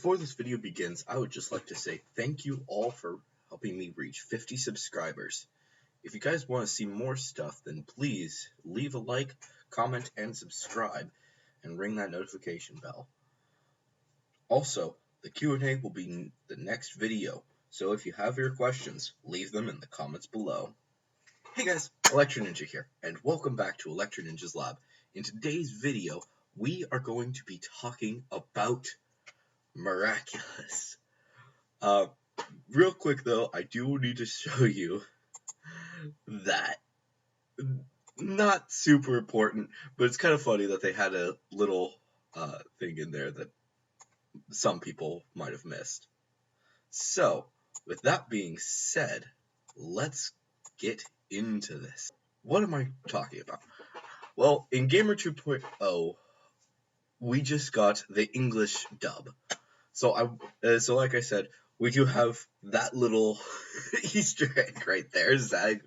Before this video begins, I would just like to say thank you all for helping me reach 50 subscribers. If you guys want to see more stuff, then please leave a like, comment, and subscribe, and ring that notification bell. Also, the Q&A will be in the next video, so if you have your questions, leave them in the comments below. Hey guys, Electro Ninja here, and welcome back to Electro Ninja's Lab. In today's video, we are going to be talking about Miraculous. Real quick though, I do need to show you that, not super important, but it's kind of funny that they had a little thing in there that some people might have missed. So, with that being said, let's get into this. What am I talking about? Well, in Gamer 2.0, we just got the English dub. So like I said, we do have that little Easter egg right there, Zag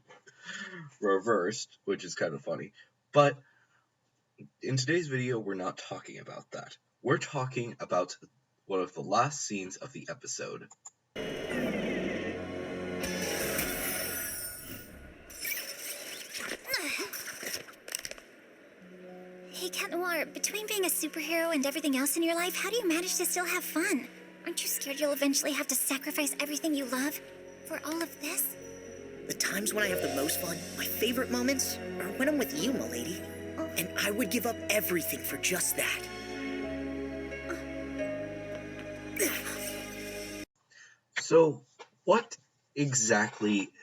reversed, which is kind of funny. But in today's video, we're not talking about that. We're talking about one of the last scenes of the episode. Hey, Cat Noir, between being a superhero and everything else in your life, how do you manage to still have fun? Aren't you scared you'll eventually have to sacrifice everything you love for all of this? The times when I have the most fun, my favorite moments, are when I'm with you, m'lady. Oh. And I would give up everything for just that. So, what exactly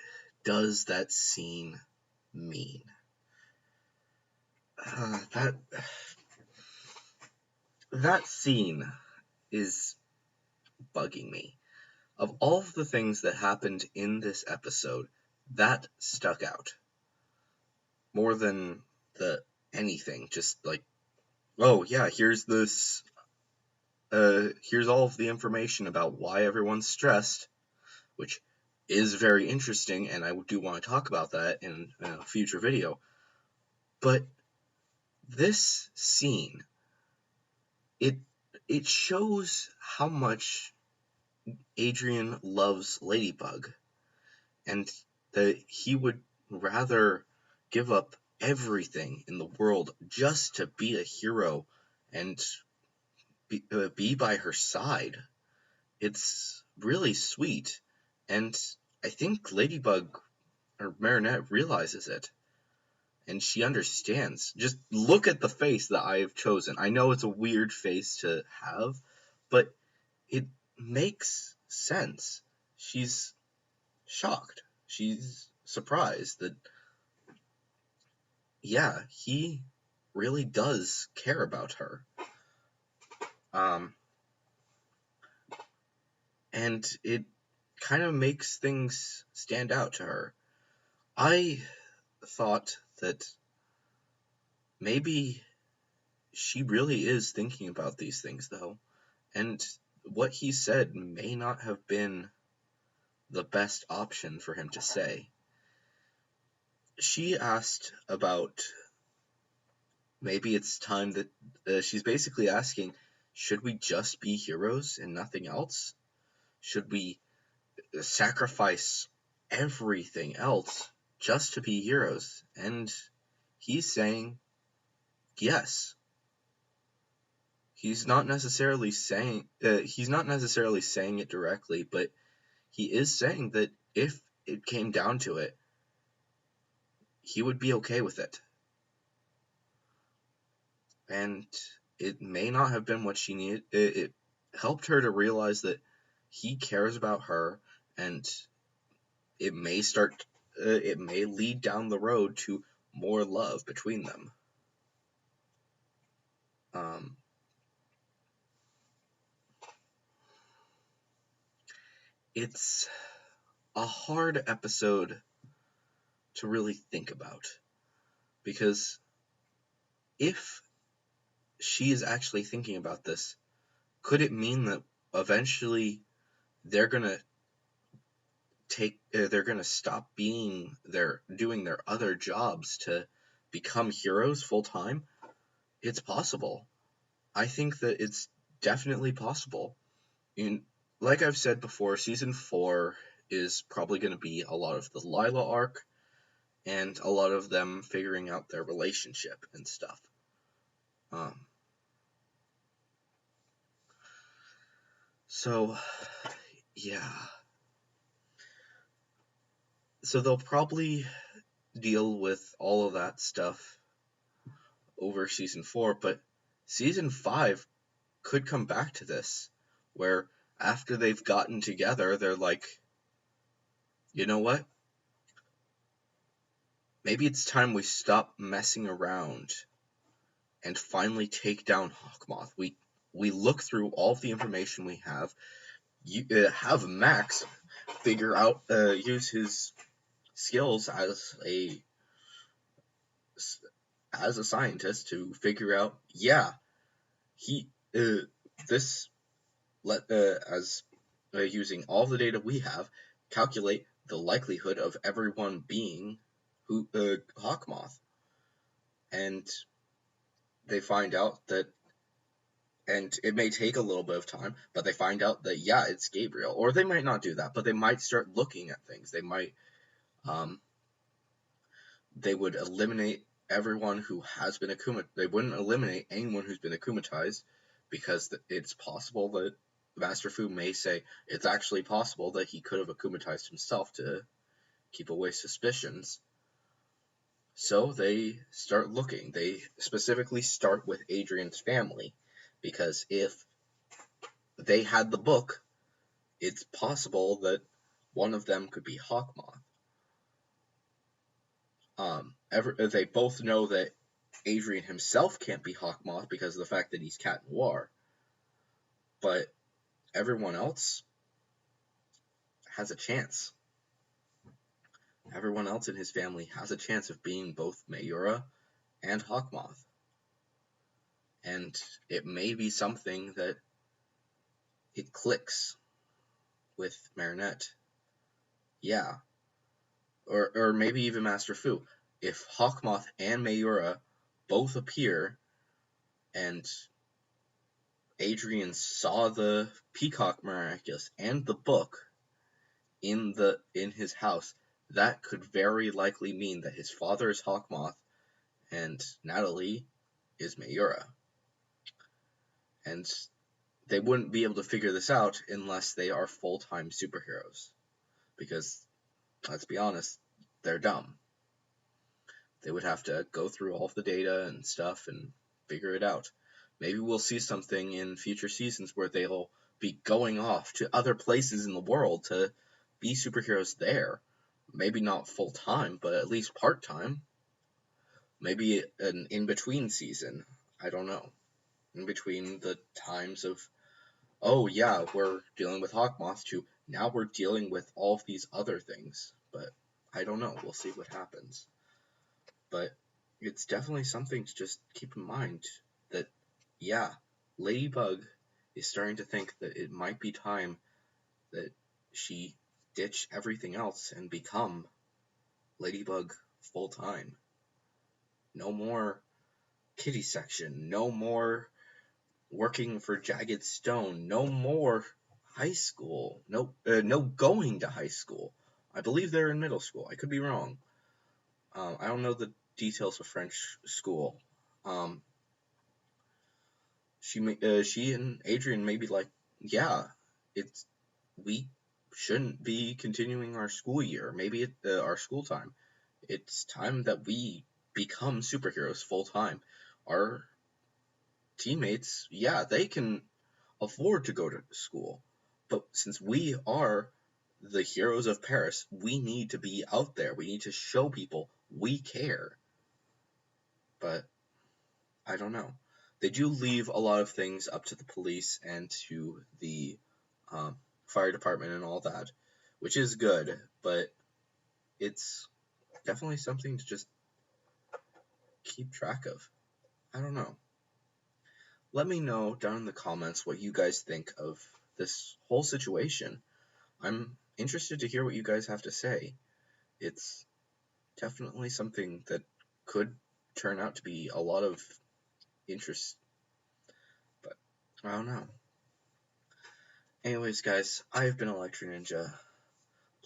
does that scene mean? That scene is bugging me. Of all of the things that happened in this episode, that stuck out more than anything. Just like, oh yeah, here's this. Here's all of the information about why everyone's stressed, which is very interesting, and I do want to talk about that in a future video. But this scene, it shows how much Adrien loves Ladybug, and that he would rather give up everything in the world just to be a hero and be by her side. It's really sweet, and I think Ladybug, or Marinette, realizes it. And she understands. Just look at the face that I have chosen. I know it's a weird face to have, but it makes sense. She's shocked. She's surprised that, yeah, he really does care about her. And it kind of makes things stand out to her. I thought that maybe she really is thinking about these things, though, and what he said may not have been the best option for him to say. She asked about maybe it's time that she's basically asking, should we just be heroes and nothing else? Should we sacrifice everything else just to be heroes? And he's saying yes. He's not necessarily saying it directly, but he is saying that if it came down to it, he would be okay with it. And it may not have been what she needed. It helped her to realize that he cares about her, and it may lead down the road to more love between them. It's a hard episode to really think about, because if she is actually thinking about this, could it mean that eventually they're gonna stop doing their other jobs to become heroes full time? It's possible. I think that it's definitely possible. like I've said before, season 4 is probably going to be a lot of the Lila arc and a lot of them figuring out their relationship and stuff. So, yeah. So they'll probably deal with all of that stuff over season 4, but season 5 could come back to this, where after they've gotten together, they're like, you know what? Maybe it's time we stop messing around and finally take down Hawkmoth. We look through all of the information we have. You have Max figure out, use his skills as a scientist to figure out, yeah, he this let as using all the data we have, calculate the likelihood of everyone being who Hawkmoth, and they find out that, and it may take a little bit of time, but they find out that, yeah, it's Gabriel. Or they might not do that, but they might start looking at things. They might, they would eliminate everyone who has been akumatized. They wouldn't eliminate anyone who's been akumatized, because it's possible that Master Fu may say it's actually possible that he could have akumatized himself to keep away suspicions. So they start looking. They specifically start with Adrian's family, because if they had the book, it's possible that one of them could be Hawkmoth. They both know that Adrian himself can't be Hawkmoth because of the fact that he's Cat Noir, but everyone else has a chance. Everyone else in his family has a chance of being both Mayura and Hawkmoth. And it may be something that it clicks with Marinette. Yeah. Or maybe even Master Fu. If Hawkmoth and Mayura both appear, and Adrian saw the Peacock Miraculous and the book in his house, that could very likely mean that his father is Hawkmoth and Natalie is Mayura. And they wouldn't be able to figure this out unless they are full-time superheroes. Because, let's be honest, they're dumb. They would have to go through all of the data and stuff and figure it out. Maybe we'll see something in future seasons where they'll be going off to other places in the world to be superheroes there. Maybe not full-time, but at least part-time. Maybe an in-between season. I don't know. In between the times of, oh yeah, we're dealing with Hawkmoth, to now we're dealing with all of these other things. But I don't know. We'll see what happens. But it's definitely something to just keep in mind that, yeah, Ladybug is starting to think that it might be time that she ditch everything else and become Ladybug full-time. No more kitty section, no more working for Jagged Stone, no more high school, no going to high school. I believe they're in middle school. I could be wrong. I don't know the details of French school. She and Adrian may be like, yeah, we shouldn't be continuing our school year. Maybe our school time. It's time that we become superheroes full time. Our teammates, yeah, they can afford to go to school, but since we are the heroes of Paris, we need to be out there. We need to show people we care. But I don't know. They do leave a lot of things up to the police and to the fire department and all that, which is good, but it's definitely something to just keep track of. I don't know. Let me know down in the comments what you guys think of this whole situation. I'm interested to hear what you guys have to say. It's definitely something that could turn out to be a lot of interest, but I don't know. anyways, guys, I've been Electro Ninja.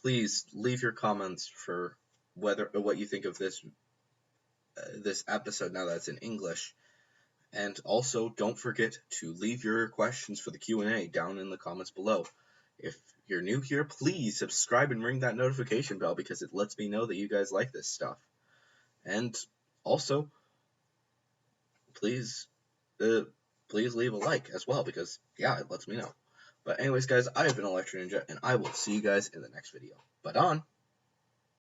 Please leave your comments for what you think of this episode now that it's in English. And also, don't forget to leave your questions for the Q&A down in the comments below. If you're new here, please subscribe and ring that notification bell because it lets me know that you guys like this stuff. And also, please leave a like as well because, yeah, it lets me know. But anyways, guys, I have been Electro Ninja, and I will see you guys in the next video. But on!